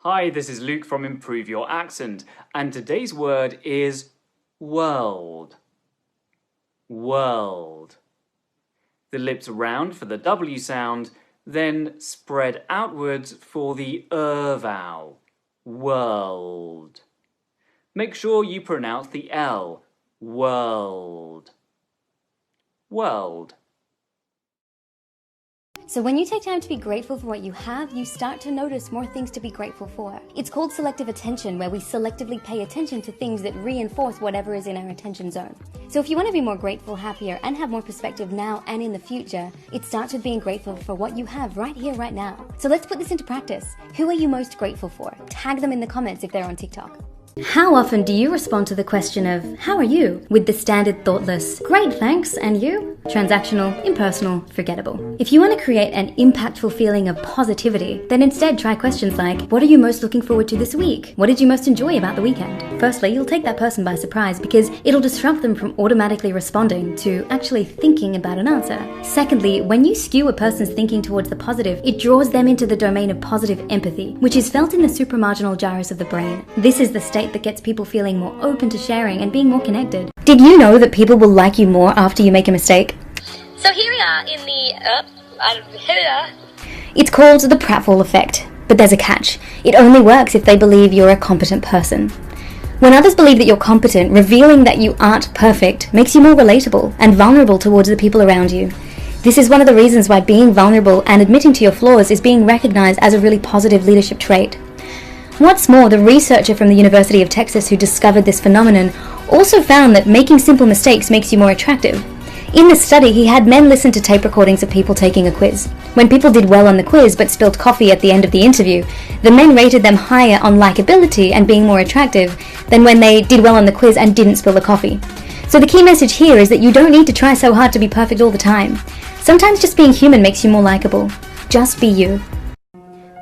Hi, this is Luke from Improve Your Accent, and today's word is world. World. The lips round for the W sound, then spread outwards for the vowel. World. Make sure you pronounce the L. World. World. So when you take time to be grateful for what you have, you start to notice more things to be grateful for. It's called selective attention, where we selectively pay attention to things that reinforce whatever is in our attention zone. So if you want to be more grateful, happier, and have more perspective now and in the future, it starts with being grateful for what you have right here, right now. So let's put this into practice. Who are you most grateful for? Tag them in the comments if they're on TikTok. How often do you respond to the question of, how are you? With the standard thoughtless, great thanks, and you? Transactional, impersonal, forgettable. If you want to create an impactful feeling of positivity, then instead try questions like, what are you most looking forward to this week? What did you most enjoy about the weekend? Firstly, you'll take that person by surprise because it'll disrupt them from automatically responding to actually thinking about an answer. Secondly, when you skew a person's thinking towards the positive, it draws them into the domain of positive empathy, which is felt in the supramarginal gyrus of the brain. This is the state that gets people feeling more open to sharing and being more connected. Did you know that people will like you more after you make a mistake? So here we are in the It's called the pratfall effect, but there's a catch. It only works if they believe you're a competent person. When others believe that you're competent, revealing that you aren't perfect makes you more relatable and vulnerable towards the people around you. This is one of the reasons why being vulnerable and admitting to your flaws is being recognized as a really positive leadership trait. What's more, the researcher from the University of Texas who discovered this phenomenon also found that making simple mistakes makes you more attractive. In this study, he had men listen to tape recordings of people taking a quiz. When people did well on the quiz but spilled coffee at the end of the interview, the men rated them higher on likability and being more attractive than when they did well on the quiz and didn't spill the coffee. So the key message here is that you don't need to try so hard to be perfect all the time. Sometimes just being human makes you more likable. Just be you.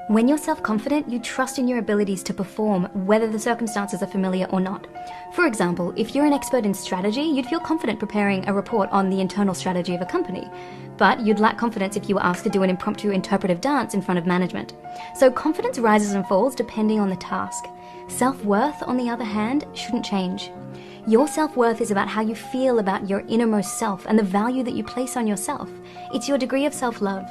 When you're self-confident, you trust in your abilities to perform, whether the circumstances are familiar or not. For example, if you're an expert in strategy, you'd feel confident preparing a report on the internal strategy of a company. But you'd lack confidence if you were asked to do an impromptu interpretive dance in front of management. So confidence rises and falls depending on the task. Self-worth, on the other hand, shouldn't change. Your self-worth is about how you feel about your innermost self and the value that you place on yourself. It's your degree of self-love.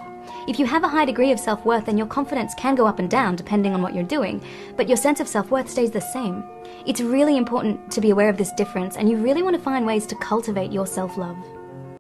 If you have a high degree of self-worth, then your confidence can go up and down depending on what you're doing, but your sense of self-worth stays the same. It's really important to be aware of this difference, and you really want to find ways to cultivate your self-love.